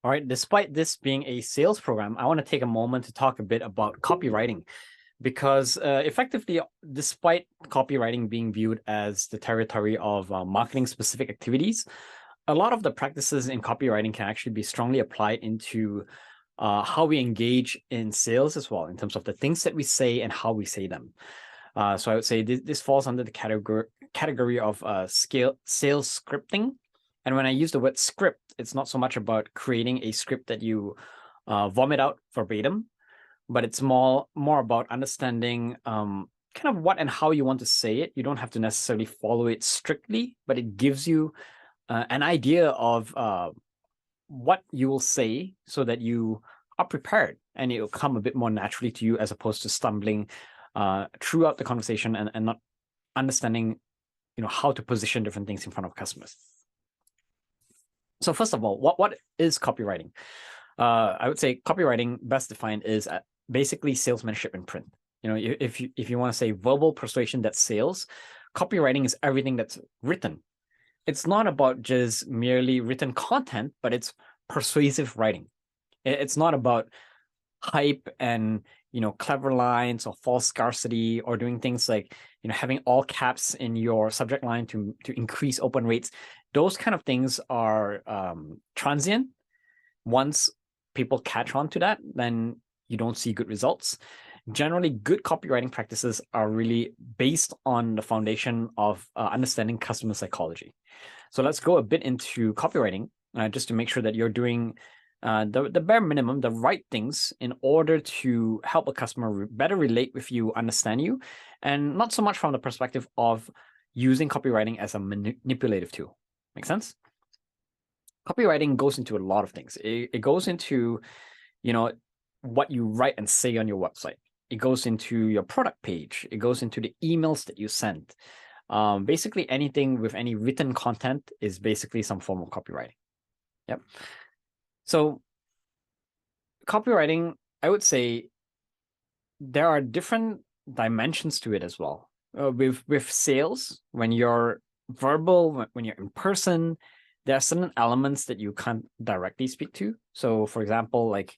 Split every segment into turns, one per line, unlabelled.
All right, despite this being a sales program, I want to take a moment to talk a bit about copywriting because effectively, despite copywriting being viewed as the territory of marketing specific activities, a lot of the practices in copywriting can actually be strongly applied into how we engage in sales as well, in terms of the things that we say and how we say them. So I would say this falls under the category of sales scripting. And when I use the word script, it's not so much about creating a script that you vomit out verbatim, but it's more about understanding kind of what and how you want to say it. You don't have to necessarily follow it strictly, but it gives you an idea of what you will say so that you are prepared and it will come a bit more naturally to you as opposed to stumbling throughout the conversation and not understanding how to position different things in front of customers. So first of all, what is copywriting? I would say copywriting, best defined, is basically salesmanship in print. If you want to say verbal persuasion that's sales, copywriting is everything that's written. It's not about just merely written content, but it's persuasive writing. It's not about hype and clever lines or false scarcity or doing things like having all caps in your subject line to increase open rates. Those kind of things are transient. Once people catch on to that, then you don't see good results. Generally, good copywriting practices are really based on the foundation of understanding customer psychology. So let's go a bit into copywriting just to make sure that you're doing the bare minimum, the right things in order to help a customer better relate with you, understand you, and not so much from the perspective of using copywriting as a manipulative tool. Make sense? Copywriting goes into a lot of things. It goes into, what you write and say on your website. It goes into your product page. It goes into the emails that you send. Basically, anything with any written content is basically some form of copywriting. Yep. So copywriting, I would say there are different dimensions to it as well. With sales, when you're verbal, when you're in person, there are certain elements that you can't directly speak to. So for example, like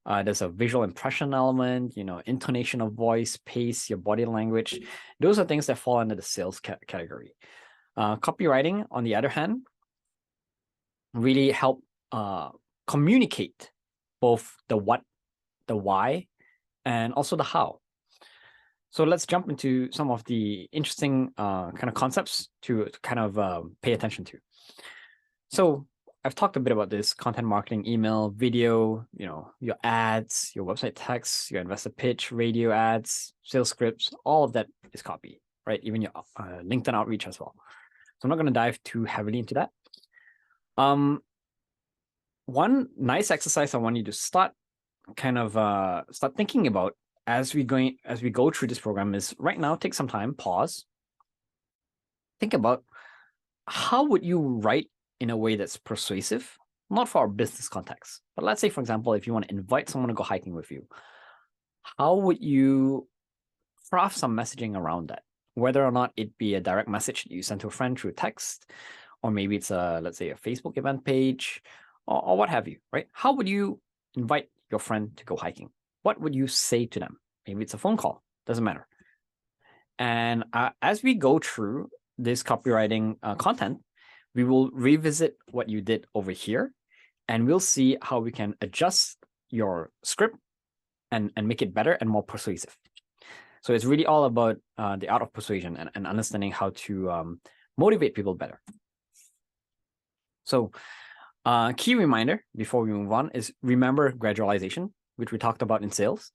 there's a visual impression element, intonation of voice, pace, your body language. Those are things that fall under the sales category. Copywriting, on the other hand, really help communicate both the what, the why, and also the how. So let's jump into some of the interesting kind of concepts to kind of pay attention to. So I've talked a bit about this: content marketing, email, video, your ads, your website text, your investor pitch, radio ads, sales scripts, all of that is copy, right? Even your LinkedIn outreach as well. So I'm not going to dive too heavily into that. One nice exercise I want you to start thinking about as we go through this program is right now, take some time, pause, think about how would you write in a way that's persuasive, not for our business context, but let's say, for example, if you want to invite someone to go hiking with you, how would you craft some messaging around that? Whether or not it be a direct message that you send to a friend through text, or maybe it's let's say a Facebook event page, or what have you, right? How would you invite your friend to go hiking? What would you say to them? Maybe it's a phone call, doesn't matter. And as we go through this copywriting content, we will revisit what you did over here, and we'll see how we can adjust your script and make it better and more persuasive. So it's really all about the art of persuasion and understanding how to motivate people better. So key reminder before we move on is remember gradualization, which we talked about in sales.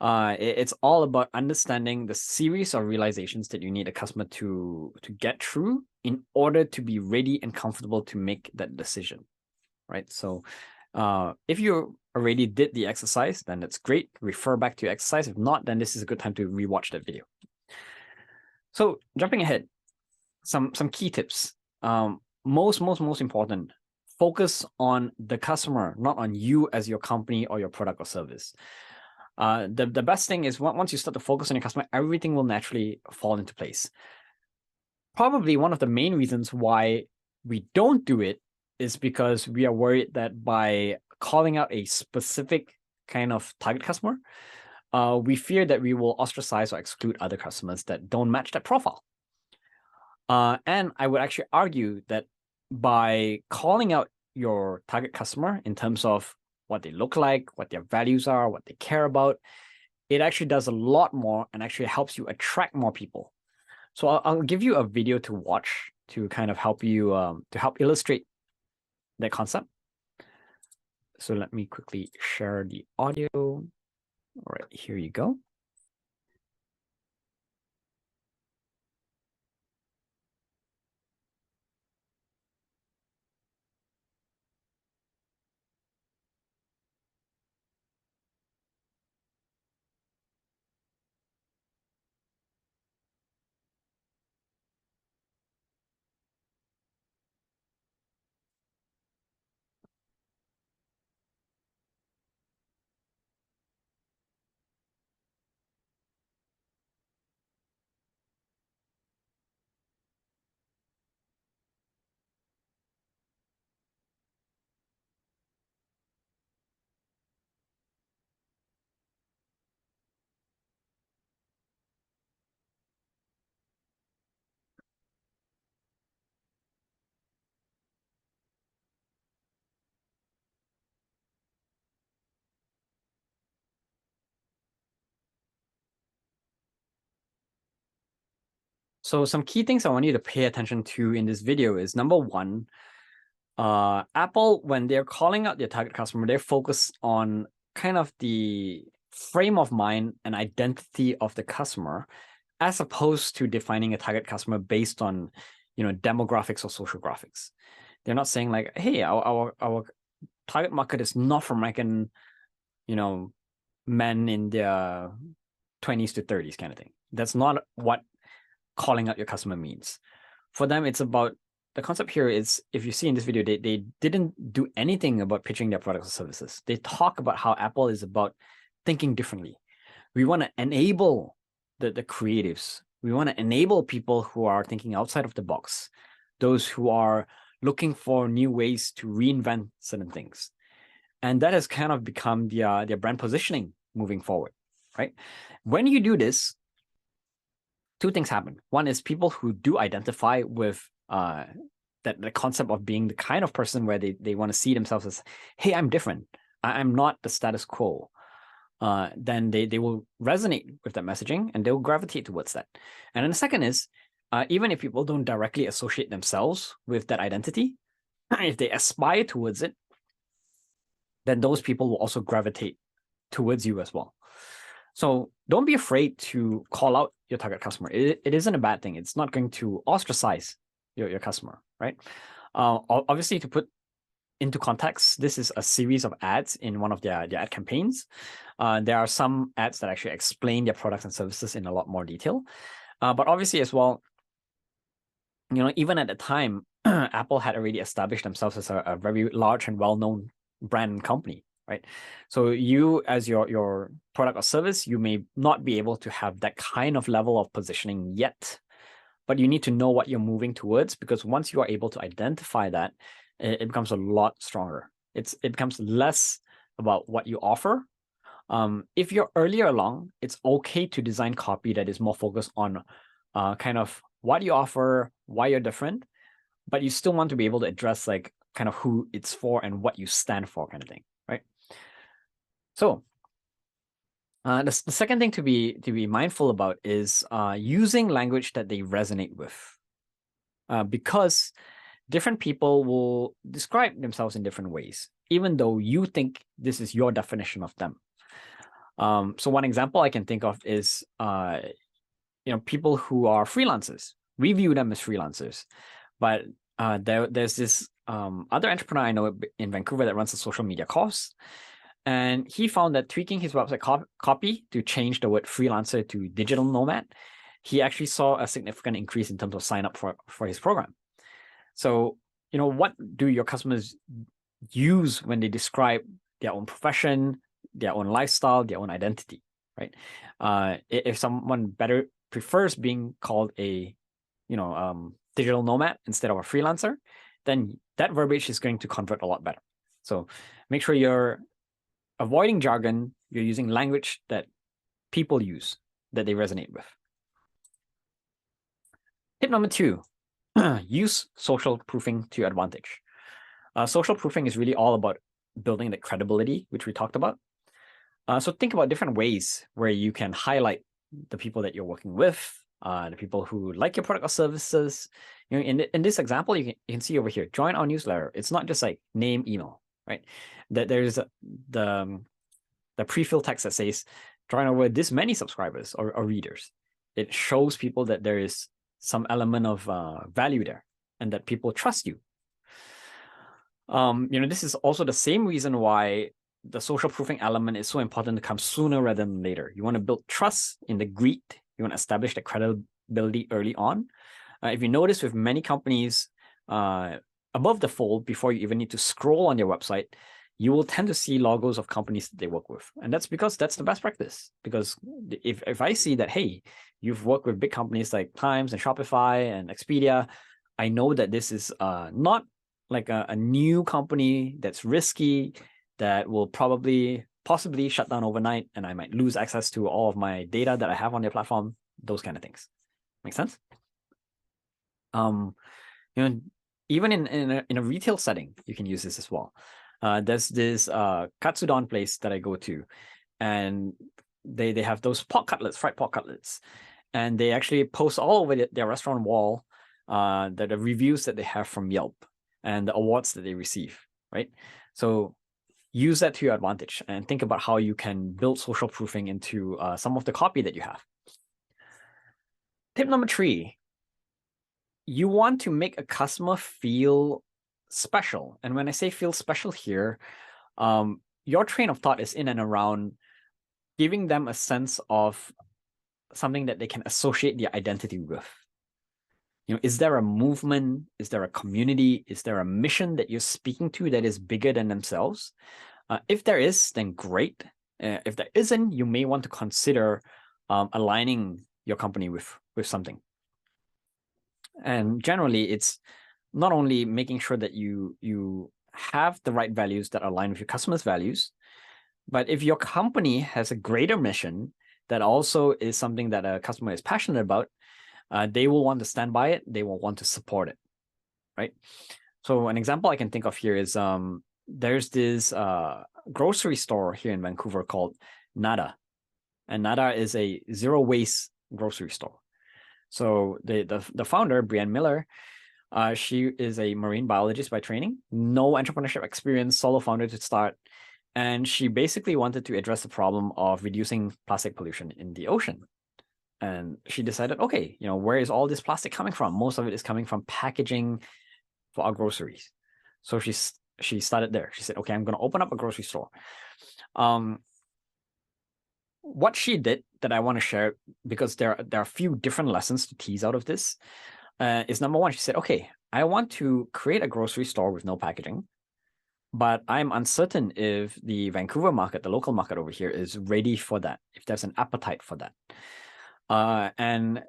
It's all about understanding the series of realizations that you need a customer to get through in order to be ready and comfortable to make that decision, right? So if you already did the exercise, then that's great. Refer back to your exercise. If not, then this is a good time to rewatch that video. So jumping ahead, some key tips. Most important, focus on the customer, not on you as your company or your product or service. The best thing is once you start to focus on your customer, everything will naturally fall into place. Probably one of the main reasons why we don't do it is because we are worried that by calling out a specific kind of target customer, we fear that we will ostracize or exclude other customers that don't match that profile. And I would actually argue that by calling out your target customer in terms of what they look like, what their values are, what they care about, it actually does a lot more and actually helps you attract more people. So I'll give you a video to watch to kind of help you, to help illustrate that concept. So let me quickly share the audio. All right, here you go. So some key things I want you to pay attention to in this video is, number one, Apple, when they're calling out their target customer, they're focused on kind of the frame of mind and identity of the customer, as opposed to defining a target customer based on, demographics or social graphics. They're not saying like, hey, our target market is North American, men in their 20s to 30s kind of thing. That's not what calling out your customer means. For them, it's about, the concept here is, if you see in this video, they didn't do anything about pitching their products or services. They talk about how Apple is about thinking differently. We want to enable the creatives. We want to enable people who are thinking outside of the box, those who are looking for new ways to reinvent certain things. And that has kind of become their brand positioning moving forward, right? When you do this, two things happen. One is people who do identify with that the concept of being the kind of person where they want to see themselves as, hey, I'm different. I'm not the status quo. Then they will resonate with that messaging and they'll gravitate towards that. And then the second is, even if people don't directly associate themselves with that identity, if they aspire towards it, then those people will also gravitate towards you as well. So don't be afraid to call out your target customer. It isn't a bad thing. It's not going to ostracize your customer, right? Obviously, to put into context, this is a series of ads in one of their ad campaigns. There are some ads that actually explain their products and services in a lot more detail. But obviously as well, even at the time, Apple had already established themselves as a very large and well-known brand and company, right? So you, as your product or service, you may not be able to have that kind of level of positioning yet, but you need to know what you're moving towards, because once you are able to identify that, it becomes a lot stronger. It becomes less about what you offer. If you're earlier along, it's okay to design copy that is more focused on kind of what you offer, why you're different, but you still want to be able to address like kind of who it's for and what you stand for kind of thing, right? So the second thing to be mindful about is using language that they resonate with, because different people will describe themselves in different ways, even though you think this is your definition of them. So one example I can think of is people who are freelancers. We view them as freelancers, but there's this other entrepreneur I know in Vancouver that runs a social media course. And he found that tweaking his website copy to change the word freelancer to digital nomad, he actually saw a significant increase in terms of sign up for his program. So, what do your customers use when they describe their own profession, their own lifestyle, their own identity, right? If someone better prefers being called a, digital nomad instead of a freelancer, then that verbiage is going to convert a lot better. So make sure you're avoiding jargon, you're using language that people use, that they resonate with. Tip number 2, use social proofing to your advantage. Social proofing is really all about building the credibility, which we talked about. So think about different ways where you can highlight the people that you're working with, the people who like your product or services. You know, in this example, you can see over here, join our newsletter. It's not just like name, email, right? That there's the pre-fill text that says join over this many subscribers or readers. It shows people that there is some element of value there and that people trust you. You know, this is also the same reason why the social proofing element is so important to come sooner rather than later. You want to build trust in the greet. You want to establish the credibility early on. If you notice with many companies, above the fold, before you even need to scroll on their website, you will tend to see logos of companies that they work with. And that's because that's the best practice. Because if I see that, hey, you've worked with big companies like Times and Shopify and Expedia, I know that this is not like a new company that's risky, that will possibly shut down overnight, and I might lose access to all of my data that I have on their platform, those kind of things. Make sense? You know, even in a retail setting, you can use this as well. There's this katsudon place that I go to, and they have those pork cutlets, fried pork cutlets, and they actually post all over their restaurant wall the reviews that they have from Yelp and the awards that they receive, right? So use that to your advantage and think about how you can build social proofing into some of the copy that you have. Tip number 3, you want to make a customer feel special. And when I say feel special here, your train of thought is in and around giving them a sense of something that they can associate their identity with. You know, is there a movement? Is there a community? Is there a mission that you're speaking to that is bigger than themselves? If there is, then great. If there isn't, you may want to consider aligning your company with something. And generally, it's not only making sure that you have the right values that align with your customers' values, but if your company has a greater mission that also is something that a customer is passionate about, they will want to stand by it. They will want to support it, right? So an example I can think of here is there's this grocery store here in Vancouver called Nada. And Nada is a zero waste grocery store. So the founder, Brianne Miller, she is a marine biologist by training, no entrepreneurship experience, solo founder to start. And she basically wanted to address the problem of reducing plastic pollution in the ocean. And she decided, okay, you know, where is all this plastic coming from? Most of it is coming from packaging for our groceries. So she started there. She said, okay, I'm going to open up a grocery store. What she did that I want to share, because there are a few different lessons to tease out of this, is number 1, she said, okay, I want to create a grocery store with no packaging, but I'm uncertain if the Vancouver market, the local market over here, is ready for that, if there's an appetite for that. And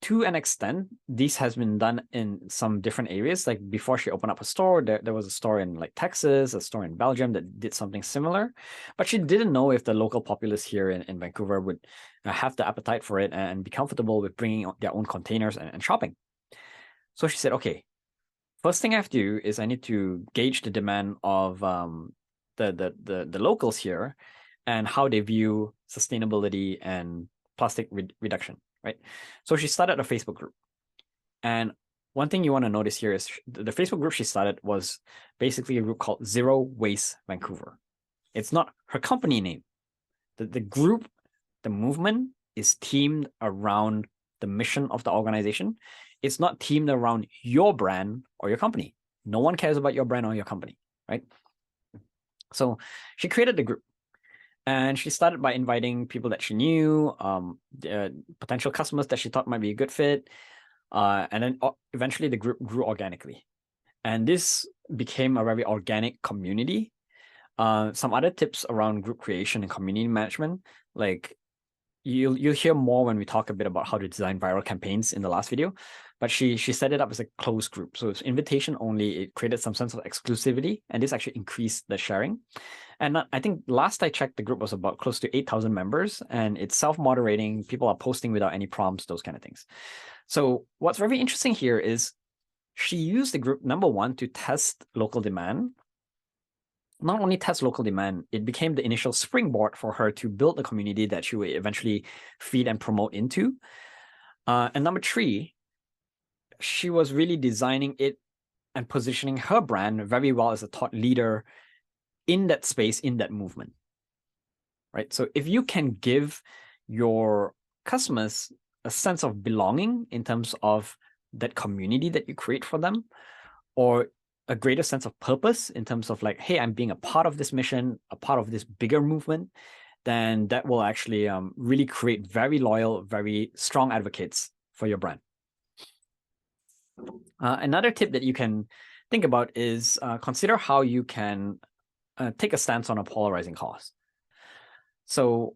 to an extent, this has been done in some different areas. Like before she opened up a store, there was a store in like Texas, a store in Belgium that did something similar, but she didn't know if the local populace here in Vancouver would have the appetite for it and be comfortable with bringing their own containers and shopping. So she said, okay, first thing I have to do is I need to gauge the demand of the locals here and how they view sustainability and plastic reduction, right? So she started a Facebook group. And one thing you want to notice here is the Facebook group she started was basically a group called Zero Waste Vancouver. It's not her company name. The group, the movement is themed around the mission of the organization. It's not themed around your brand or your company. No one cares about your brand or your company, right? So she created the group. And she started by inviting people that she knew, potential customers that she thought might be a good fit. And then eventually the group grew organically. And this became a very organic community. Some other tips around group creation and community management, like you'll hear more when we talk a bit about how to design viral campaigns in the last video, but she set it up as a closed group. So it's invitation only. It created some sense of exclusivity, and this actually increased the sharing. And I think last I checked, the group was about close to 8,000 members, and it's self-moderating. People are posting without any prompts, those kind of things. So what's very interesting here is she used the group, number one, to test local demand. Not only test local demand, it became the initial springboard for her to build the community that she would eventually feed and promote into. And number three, she was really designing it and positioning her brand very well as a thought leader in that space, in that movement, right? So if you can give your customers a sense of belonging in terms of that community that you create for them, or a greater sense of purpose in terms of like, hey, I'm being a part of this mission, a part of this bigger movement, then that will actually really create very loyal, very strong advocates for your brand. Another tip that you can think about is consider how you can take a stance on a polarizing cause. So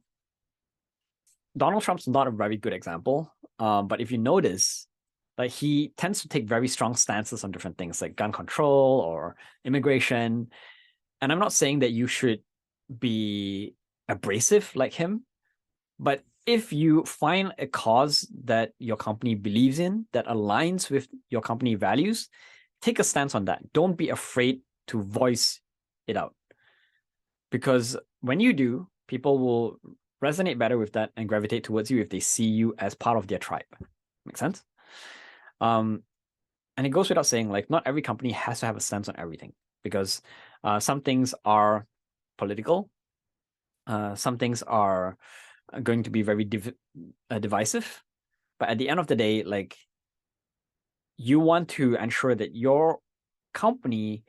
Donald Trump's not a very good example, but if you notice, like he tends to take very strong stances on different things like gun control or immigration. And I'm not saying that you should be abrasive like him, but if you find a cause that your company believes in that aligns with your company values, take a stance on that. Don't be afraid to voice it out. Because when you do, people will resonate better with that and gravitate towards you if they see you as part of their tribe. Make sense? And it goes without saying, like, not every company has to have a stance on everything, because some things are political, some things are going to be very divisive. But at the end of the day, like, you want to ensure that your company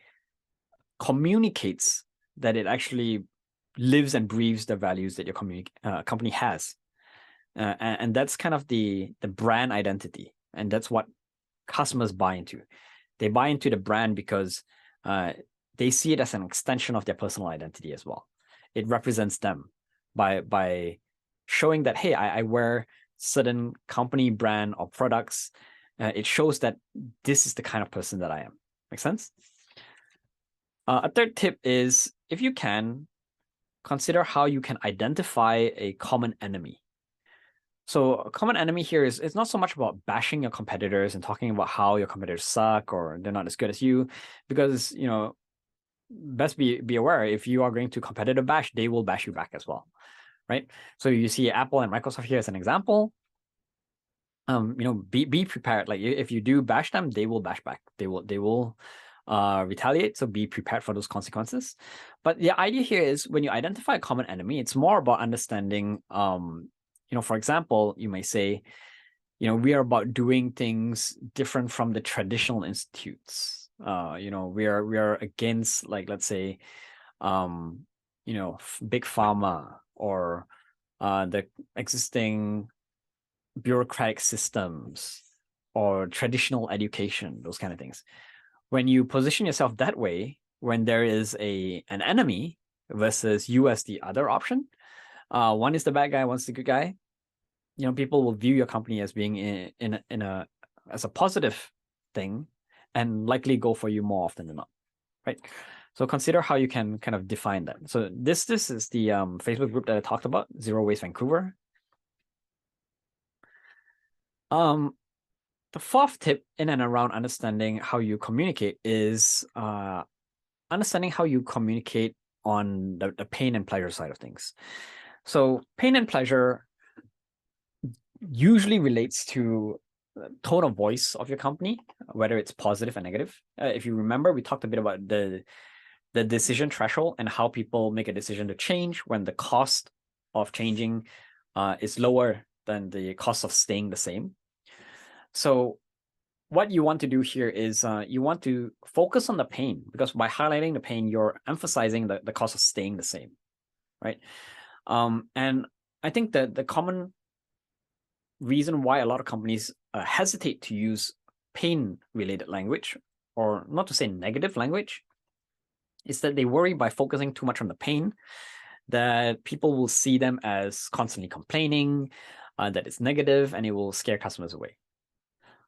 communicates that it actually lives and breathes the values that your company has. And that's kind of the brand identity. And that's what customers buy into. They buy into the brand because they see it as an extension of their personal identity as well. It represents them by showing that, hey, I wear certain company brand or products. It shows that this is the kind of person that I am. Make sense? A third tip is, if you can, consider how you can identify a common enemy. So a common enemy here is, it's not so much about bashing your competitors and talking about how your competitors suck or they're not as good as you, because, you know, best be aware, if you are going to competitive bash, they will bash you back as well, right? So you see Apple and Microsoft here as an example. You know, be prepared. Like, if you do bash them, they will bash back. They will retaliate. So be prepared for those consequences. But the idea here is, when you identify a common enemy, it's more about understanding, you know, for example, you may say, you know, we are about doing things different from the traditional institutes. You know, we are against, like, let's say, you know, big pharma or the existing bureaucratic systems or traditional education, those kind of things. When you position yourself that way, when there is an enemy versus you as the other option, one is the bad guy, one's the good guy, you know, people will view your company as being as a positive thing and likely go for you more often than not, right? So consider how you can kind of define that. So this is the Facebook group that I talked about, Zero Waste Vancouver. The fourth tip in and around understanding how you communicate is understanding how you communicate on the pain and pleasure side of things. So pain and pleasure usually relates to tone of voice of your company, whether it's positive and negative. If you remember, we talked a bit about the decision threshold and how people make a decision to change when the cost of changing is lower than the cost of staying the same. So what you want to do here is you want to focus on the pain, because by highlighting the pain, you're emphasizing the cost of staying the same, right? And I think that the common reason why a lot of companies hesitate to use pain-related language, or not to say negative language, is that they worry by focusing too much on the pain, that people will see them as constantly complaining, that it's negative, and it will scare customers away.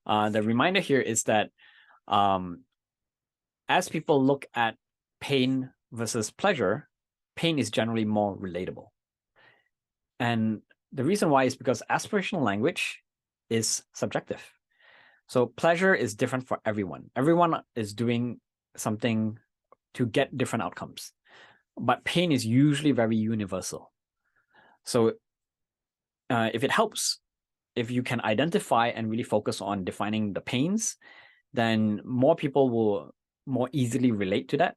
The reminder here is that as people look at pain versus pleasure, pain is generally more relatable. And the reason why is because aspirational language is subjective. So pleasure is different for everyone. Everyone is doing something to get different outcomes. But pain is usually very universal. So if it helps, if you can identify and really focus on defining the pains, then more people will more easily relate to that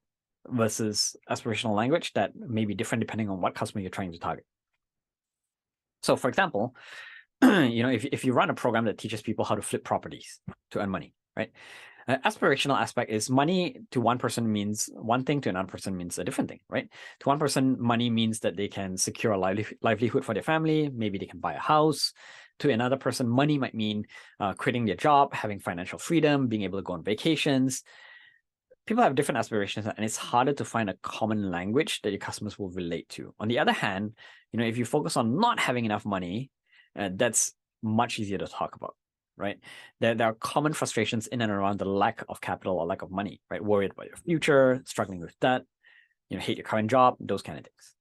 versus aspirational language that may be different depending on what customer you're trying to target. So for example, if you run a program that teaches people how to flip properties to earn money, right? Aspirational aspect is money to one person means one thing, to another person means a different thing, right? To one person, money means that they can secure a livelihood for their family. Maybe they can buy a house. To another person, money might mean quitting their job, having financial freedom, being able to go on vacations. People have different aspirations, and it's harder to find a common language that your customers will relate to. On the other hand, if you focus on not having enough money, that's much easier to talk about, right? There are common frustrations in and around the lack of capital or lack of money, right? Worried about your future, struggling with debt, hate your current job, those kind of things.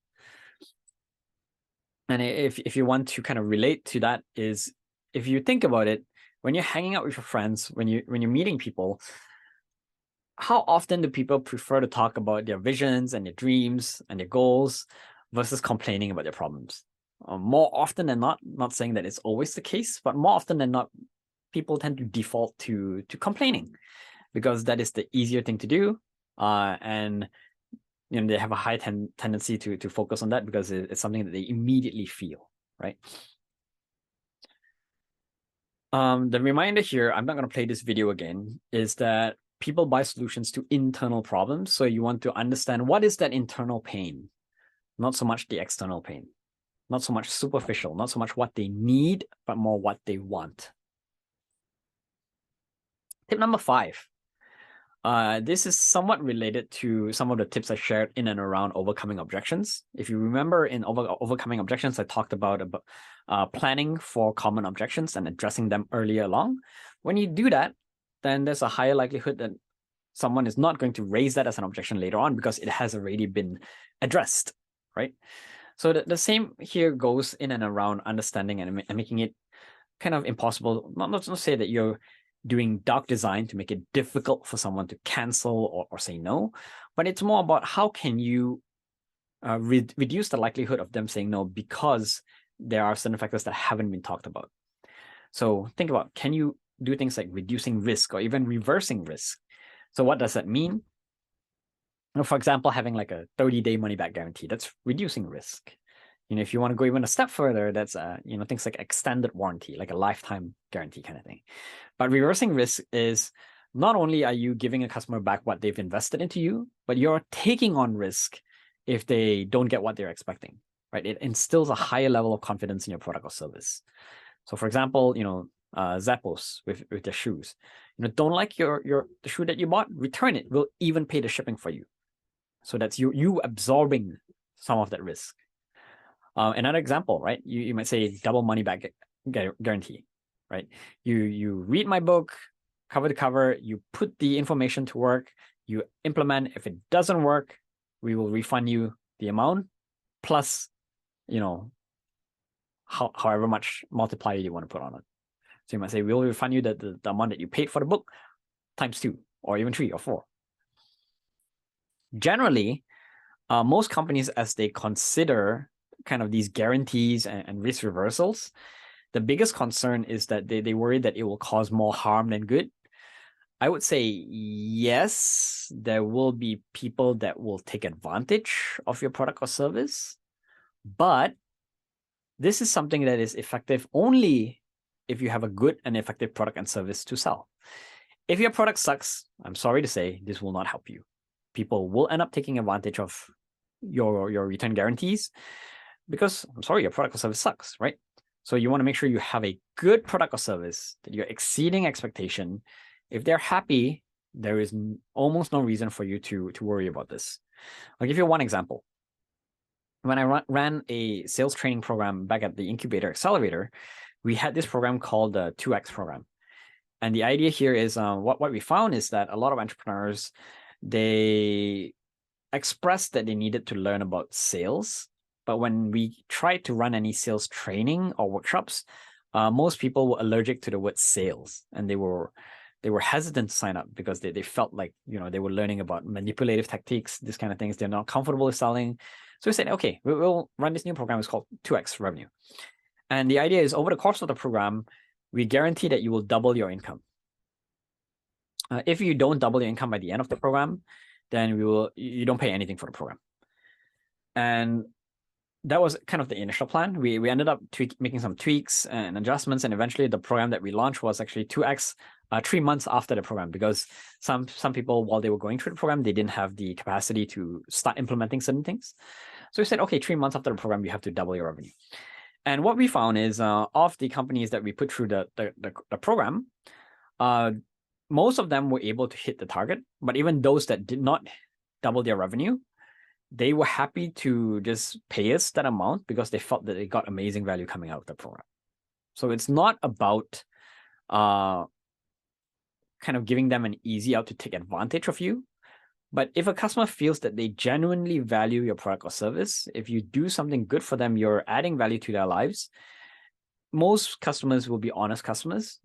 And if you want to kind of relate to that, is if you think about it, when you're hanging out with your friends, when you're meeting people, how often do people prefer to talk about their visions and their dreams and their goals versus complaining about their problems? More often than not saying that it's always the case, but more often than not, people tend to default to complaining because that is the easier thing to do. And they have a high tendency to focus on that because it's something that they immediately feel, right? The reminder here, I'm not going to play this video again, is that people buy solutions to internal problems. So you want to understand what is that internal pain, not so much the external pain, not so much superficial, not so much what they need, but more what they want. Tip number 5. This is somewhat related to some of the tips I shared in and around overcoming objections. If you remember in overcoming objections, I talked about planning for common objections and addressing them earlier along. When you do that, then there's a higher likelihood that someone is not going to raise that as an objection later on because it has already been addressed, right? So the same here goes in and around understanding and making it kind of impossible, not to say that you're doing dark design to make it difficult for someone to cancel or say no, but it's more about how can you reduce the likelihood of them saying no because there are certain factors that haven't been talked about. So think about, can you do things like reducing risk or even reversing risk? So what does that mean? For example, having like a 30-day money-back guarantee, that's reducing risk. If you want to go even a step further, that's things like extended warranty, like a lifetime guarantee kind of thing. But reversing risk is not only are you giving a customer back what they've invested into you, but you're taking on risk if they don't get what they're expecting, right? It instills a higher level of confidence in your product or service. So for example, Zappos with their shoes, don't like the shoe that you bought, return it. We'll even pay the shipping for you. So that's you absorbing some of that risk. Another example, right? You might say double money back guarantee, right? You read my book, cover to cover, you put the information to work, you implement. If it doesn't work, we will refund you the amount plus, however much multiplier you want to put on it. So you might say, we'll refund you the amount that you paid for the book times 2 or even 3 or 4. Generally, most companies, as they consider kind of these guarantees and risk reversals, the biggest concern is that they worry that it will cause more harm than good. I would say, yes, there will be people that will take advantage of your product or service, but this is something that is effective only if you have a good and effective product and service to sell. If your product sucks, I'm sorry to say, this will not help you. People will end up taking advantage of your return guarantees because, I'm sorry, your product or service sucks, right? So you want to make sure you have a good product or service that you're exceeding expectation. If they're happy, there is almost no reason for you to worry about this. I'll give you one example. when I ran a sales training program back at the Incubator Accelerator, we had this program called the 2X program. And the idea here is what we found is that a lot of entrepreneurs, they expressed that they needed to learn about sales. But when we tried to run any sales training or workshops, most people were allergic to the word sales, and they were hesitant to sign up because they felt like, they were learning about manipulative tactics, this kind of things. They're not comfortable with selling. So we said, okay, we'll run this new program. It's called 2X Revenue. And the idea is over the course of the program, we guarantee that you will double your income. If you don't double your income by the end of the program, then you don't pay anything for the program. And that was kind of the initial plan. We ended up making some tweaks and adjustments, and eventually the program that we launched was actually 2X 3 months after the program, because some people, while they were going through the program, they didn't have the capacity to start implementing certain things. So we said, okay, 3 months after the program, you have to double your revenue. And what we found is of the companies that we put through the program, most of them were able to hit the target. But even those that did not double their revenue, they were happy to just pay us that amount because they felt that they got amazing value coming out of the program. So it's not about kind of giving them an easy out to take advantage of you. But if a customer feels that they genuinely value your product or service, if you do something good for them, you're adding value to their lives, most customers will be honest customers.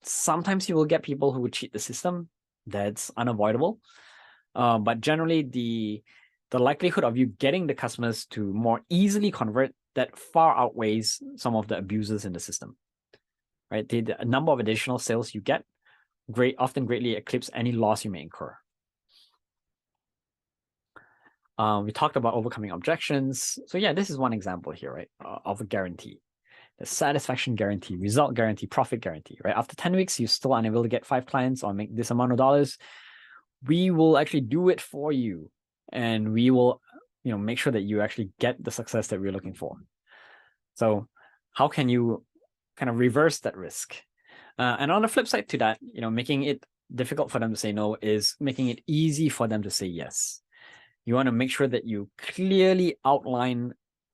Sometimes you will get people who would cheat the system. That's unavoidable. But generally, the likelihood of you getting the customers to more easily convert, that far outweighs some of the abusers in the system. Right? The number of additional sales you get often greatly eclipse any loss you may incur. We talked about overcoming objections. So yeah, this is one example here, right, of a guarantee. The satisfaction guarantee, result guarantee, profit guarantee, right? After 10 weeks, you're still unable to get 5 clients or make this amount of dollars. We will actually do it for you. And we will, make sure that you actually get the success that we're looking for. So how can you kind of reverse that risk? And on the flip side to that, making it difficult for them to say no is making it easy for them to say yes. You want to make sure that you clearly outline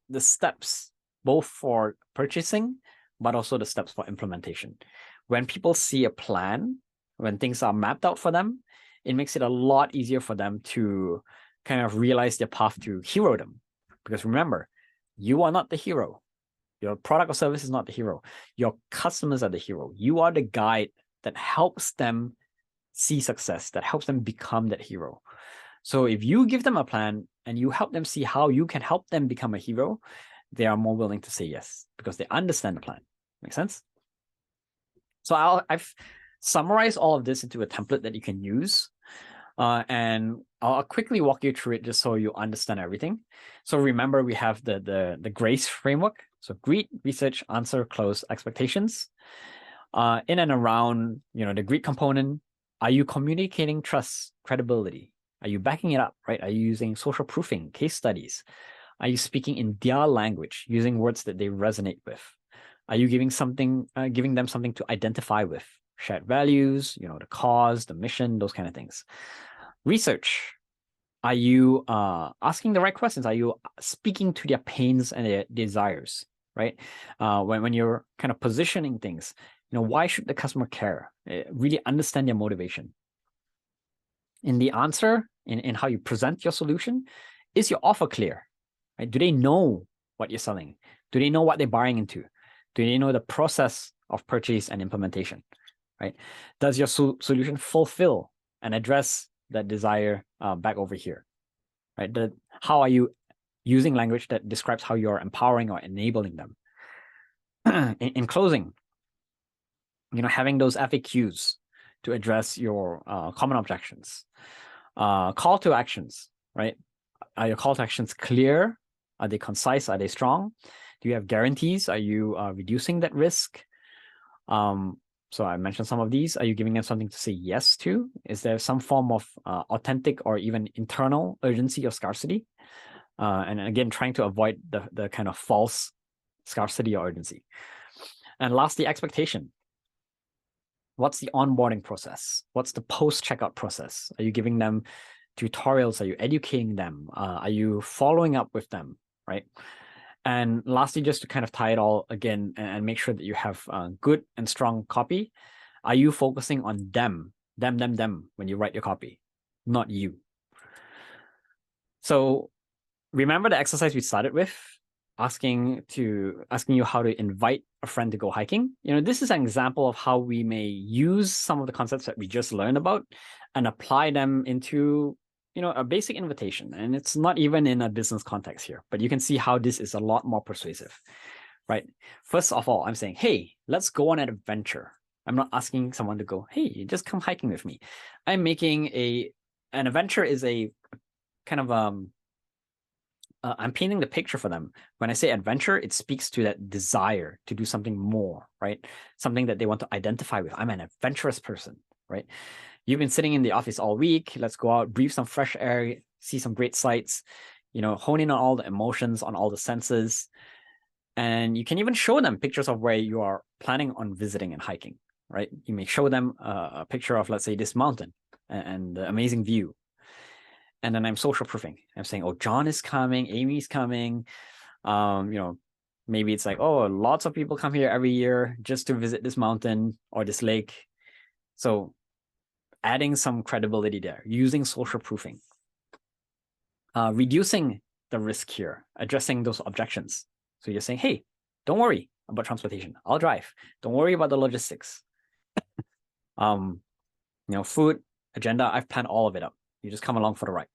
the steps, both for purchasing, but also the steps for implementation. When people see a plan, when things are mapped out for them, it makes it a lot easier for them to kind of realize their path to herodom. Because remember, you are not the hero. Your product or service is not the hero. Your customers are the hero. You are the guide that helps them see success, that helps them become that hero. So if you give them a plan and you help them see how you can help them become a hero, they are more willing to say yes because they understand the plan. Make sense? So I've summarized all of this into a template that you can use. And I'll quickly walk you through it just so you understand everything. So remember, we have the GRACE framework. So greet, research, answer, close, expectations. In and around, the greet component, are you communicating trust, credibility? Are you backing it up, right? Are you using social proofing, case studies? Are you speaking in their language, using words that they resonate with? Are you giving them something to identify with? Shared values, the cause, the mission, those kind of things. Research. Are you asking the right questions? Are you speaking to their pains and their desires, right? When you're kind of positioning things, why should the customer care? Really understand their motivation. In the answer, in how you present your solution, is your offer clear? Right? Do they know what you're selling? Do they know what they're buying into? Do they know the process of purchase and implementation? Right? Does your solution fulfill and address that desire back over here? Right? How are you using language that describes how you're empowering or enabling them? in closing, having those FAQs to address your common objections. Call to actions, right? Are your call to actions clear? Are they concise? Are they strong? Do you have guarantees? Are you reducing that risk? So I mentioned some of these. Are you giving them something to say yes to? Is there some form of authentic or even internal urgency or scarcity? And again, trying to avoid the kind of false scarcity or urgency. And lastly, expectation. What's the onboarding process? What's the post-checkout process? Are you giving them tutorials? Are you educating them? Are you following up with them? right? And lastly, just to kind of tie it all again and make sure that you have good and strong copy, are you focusing on them when you write your copy, not you? So remember the exercise we started with, asking you how to invite a friend to go hiking. This is an example of how we may use some of the concepts that we just learned about and apply them into a basic invitation. And it's not even in a business context here, but you can see how this is a lot more persuasive, right? First of all, I'm saying, hey, let's go on an adventure. I'm not asking someone to go, hey, just come hiking with me. I'm making an adventure is a kind of I'm painting the picture for them. When I say adventure, it speaks to that desire to do something more, right? Something that they want to identify with. I'm an adventurous person, right? You've been sitting in the office all week. Let's go out, breathe some fresh air, see some great sights, hone in on all the emotions, on all the senses. And you can even show them pictures of where you are planning on visiting and hiking, right? You may show them a picture of, let's say, this mountain and the amazing view. And then I'm social proofing. I'm saying, oh, John is coming, Amy's coming. Maybe it's like, oh, lots of people come here every year just to visit this mountain or this lake. So adding some credibility there, using social proofing, reducing the risk here, addressing those objections. So you're saying, hey, don't worry about transportation. I'll drive. Don't worry about the logistics. Food, agenda, I've planned all of it up. You just come along for the ride.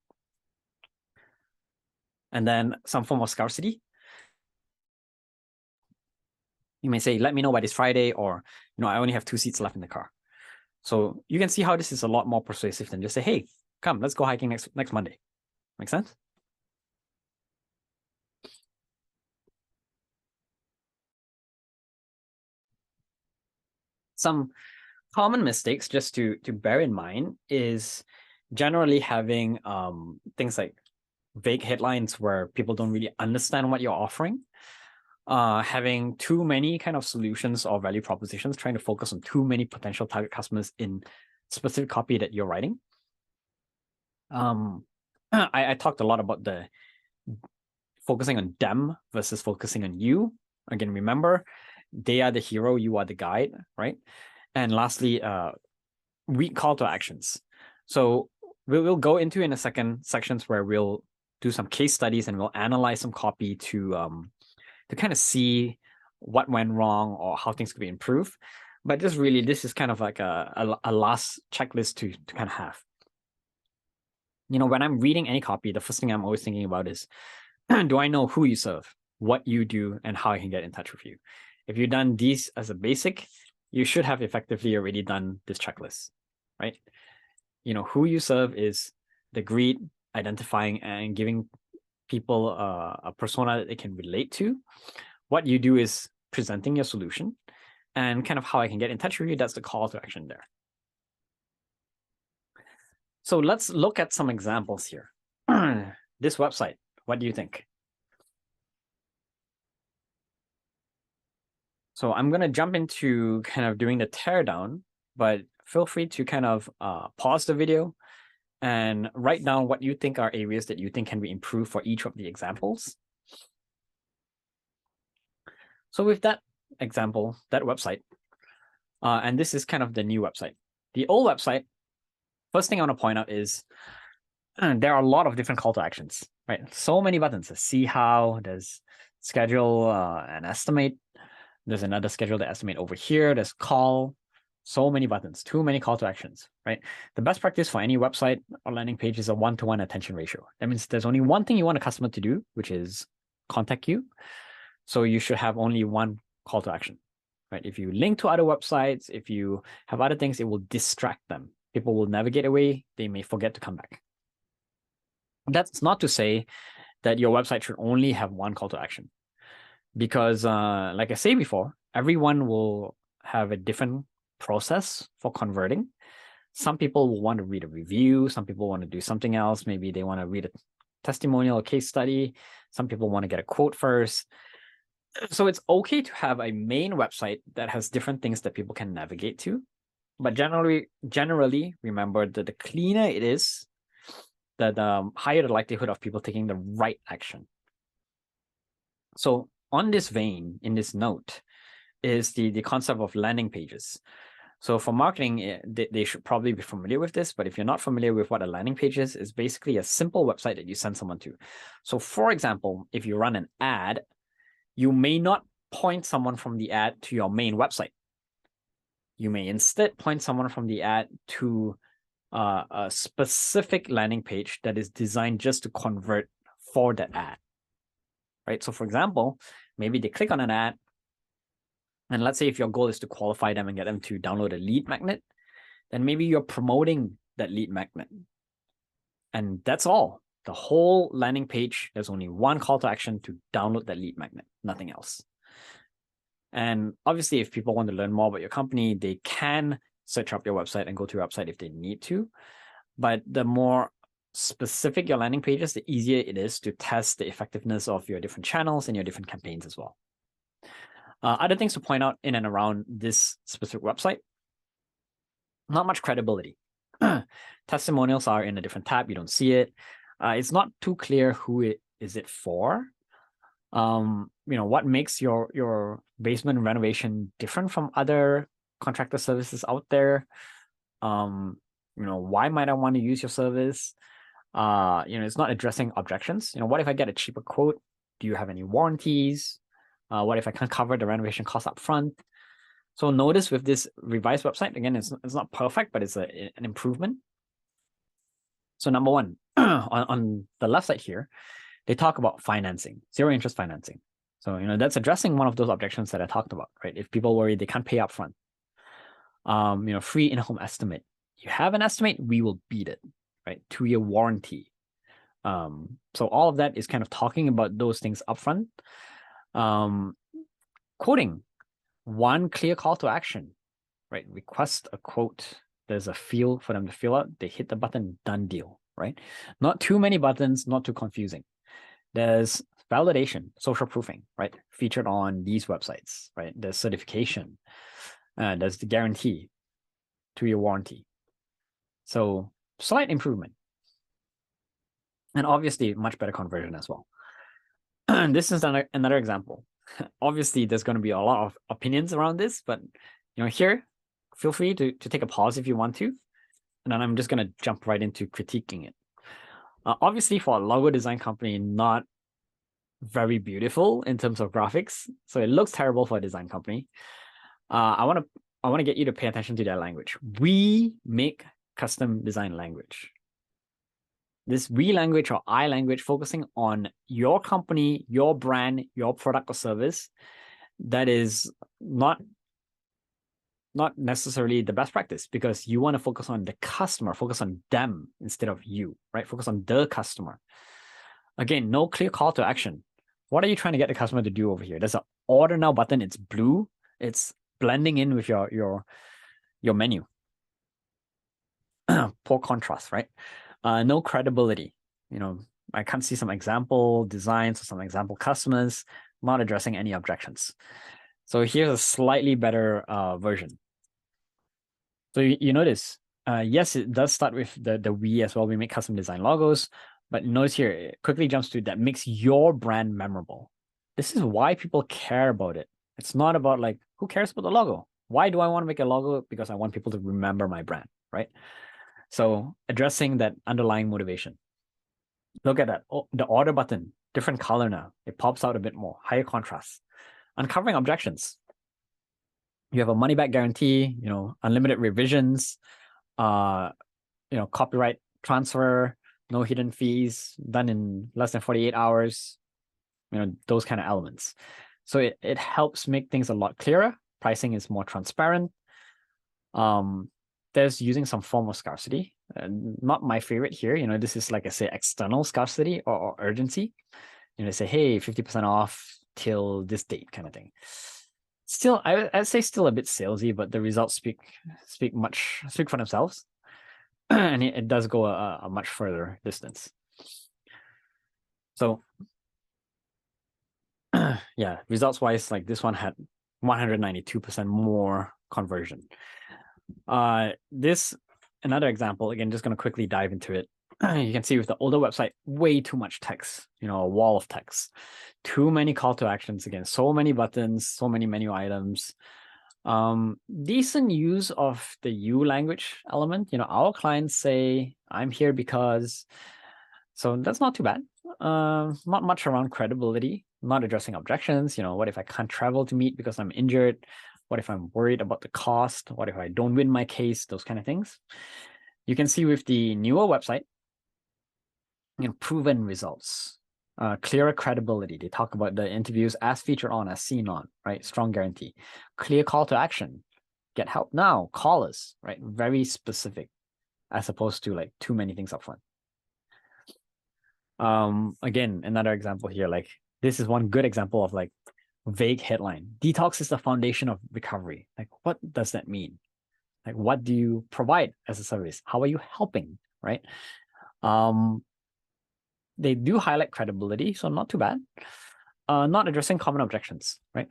And then some form of scarcity. You may say, let me know by this Friday, or, I only have 2 seats left in the car. So you can see how this is a lot more persuasive than just say, hey, come, let's go hiking next Monday. Make sense? Some common mistakes just to bear in mind is generally having things like vague headlines where people don't really understand what you're offering, having too many kind of solutions or value propositions, trying to focus on too many potential target customers in specific copy that you're writing. I talked a lot about the focusing on them versus focusing on you. Again, remember, they are the hero, you are the guide, right? And lastly, weak call to actions. So we'll go into in a second sections where we'll do some case studies and we'll analyze some copy to kind of see what went wrong or how things could be improved. But this is kind of like a last checklist to kind of have. When I'm reading any copy, the first thing I'm always thinking about is, do I know who you serve, what you do, and how I can get in touch with you? If you've done these as a basic, you should have effectively already done this checklist, right? Who you serve is the greed, identifying and giving people a persona that they can relate to. What you do is presenting your solution, and kind of how I can get in touch with you. That's the call to action there. So let's look at some examples here. This website, what do you think? So I'm going to jump into kind of doing the teardown, but feel free to kind of pause the video and write down what you think are areas that you think can be improved for each of the examples. So with that example, that website, and this is kind of the new website. The old website, first thing I want to point out is there are a lot of different call to actions, right? So many buttons. See how, there's schedule and estimate. There's another schedule to estimate over here. There's call. So many buttons, too many call to actions, right? The best practice for any website or landing page is a 1-to-1 attention ratio. That means there's only one thing you want a customer to do, which is contact you. So you should have only one call to action, right? If you link to other websites, if you have other things, it will distract them. People will navigate away. They may forget to come back. That's not to say that your website should only have one call to action, because like I said before, everyone will have a different process for converting. Some people will want to read a review. Some people want to do something else. Maybe they want to read a testimonial or case study. Some people want to get a quote first. So it's okay to have a main website that has different things that people can navigate to. But generally remember that the cleaner it is, the higher the likelihood of people taking the right action. So on this vein, in this note, is the concept of landing pages. So for marketing, they should probably be familiar with this, but if you're not familiar with what a landing page is, it's basically a simple website that you send someone to. So for example, if you run an ad, you may not point someone from the ad to your main website. You may instead point someone from the ad to a specific landing page that is designed just to convert for that ad, right? So for example, maybe they click on an ad, and let's say if your goal is to qualify them and get them to download a lead magnet, then maybe you're promoting that lead magnet. And that's all. The whole landing page, there's only one call to action to download that lead magnet, nothing else. And obviously, if people want to learn more about your company, they can search up your website and go to your website if they need to. But the more specific your landing page is, the easier it is to test the effectiveness of your different channels and your different campaigns as well. Other things to point out in and around this specific website, not much credibility. Testimonials are in a different tab. You don't see it. It's not too clear who it is for. What makes your basement renovation different from other contractor services out there? Why might I want to use your service? It's not addressing objections. What if I get a cheaper quote? Do you have any warranties? What if I can't cover the renovation cost up front? So notice with this revised website, again, it's not perfect, but it's an improvement. So number one, on the left side here, they talk about financing, zero interest financing. So, that's addressing one of those objections that I talked about, right? If people worry they can't pay up front. Free in-home estimate. You have an estimate, we will beat it, right? 2-year warranty. So all of that is kind of talking about those things upfront. Quoting, one clear call to action, right? Request a quote. There's a field for them to fill out. They hit the button, done deal, right? Not too many buttons, not too confusing. There's validation, social proofing, right? Featured on these websites, right? There's certification. There's the guarantee, 2-year warranty. So slight improvement. And obviously much better conversion as well. This is another example. Obviously, there's going to be a lot of opinions around this, but here, feel free to take a pause if you want to. And then I'm just going to jump right into critiquing it. Obviously, for a logo design company, not very beautiful in terms of graphics. So it looks terrible for a design company. I want to get you to pay attention to their language. We make custom design language. This we language or I language focusing on your company, your brand, your product or service, that is not necessarily the best practice, because you want to focus on the customer, focus on them instead of you, right? Focus on the customer. Again, no clear call to action. What are you trying to get the customer to do over here? There's an order now button. It's blue. It's blending in with your menu. Poor contrast, right? No credibility. I can't see some example designs or some example customers, not addressing any objections. So here's a slightly better version. So you notice, yes, it does start with the we as well. We make custom design logos, but notice here, it quickly jumps to that makes your brand memorable. This is why people care about it. It's not about like, who cares about the logo? Why do I want to make a logo? Because I want people to remember my brand, right? So addressing that underlying motivation. Look at that. Oh, the order button, different color now. It pops out a bit more, higher contrast. Uncovering objections. You have a money back guarantee, unlimited revisions, copyright transfer, no hidden fees, done in less than 48 hours, those kind of elements. So it helps make things a lot clearer. Pricing is more transparent. There's using some form of scarcity. Not my favorite here. This is, like I say, external scarcity or urgency. They say, hey, 50% off till this date kind of thing. Still, I'd say still a bit salesy, but the results speak for themselves. And it does go a much further distance. So yeah, results wise, like this one had 192% more conversion. This, another example, again, just going to quickly dive into it. You can see with the older website, way too much text, a wall of text, too many call to actions again, so many buttons, so many menu items. Decent use of the you language element. Our clients say, I'm here because, so that's not too bad. Not much around credibility, not addressing objections. What if I can't travel to meet because I'm injured? What if I'm worried about the cost? What if I don't win my case? Those kind of things. You can see with the newer website, proven results, clearer credibility. They talk about the interviews as featured on, as seen on, right? Strong guarantee, clear call to action, get help now, call us, right? Very specific, as opposed to like too many things up front. Again, another example here, like this is one good example of like vague headline. Detox is the foundation of recovery. Like, what does that mean? Like, what do you provide as a service? How are you helping, right? They do highlight credibility, so not too bad. Not addressing common objections, right?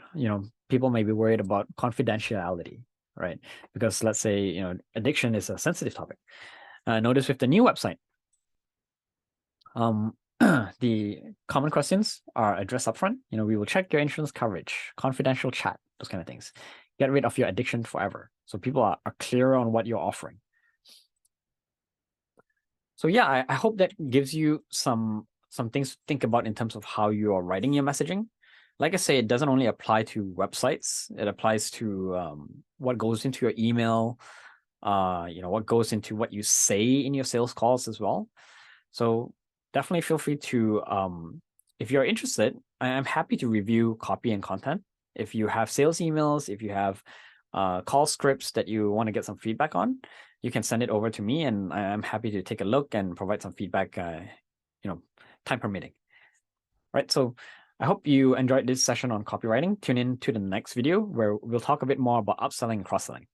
People may be worried about confidentiality, right? Because let's say, addiction is a sensitive topic. Notice with the new website, the common questions are addressed upfront. We will check your insurance coverage, confidential chat, those kind of things. Get rid of your addiction forever. So people are clearer on what you're offering. So yeah, I hope that gives you some things to think about in terms of how you are writing your messaging. Like I say, it doesn't only apply to websites. It applies to what goes into your email, what goes into what you say in your sales calls as well. So definitely feel free to, if you're interested, I'm happy to review copy and content. If you have sales emails, if you have call scripts that you want to get some feedback on, you can send it over to me and I'm happy to take a look and provide some feedback, time permitting. Right. So I hope you enjoyed this session on copywriting. Tune in to the next video where we'll talk a bit more about upselling and cross-selling.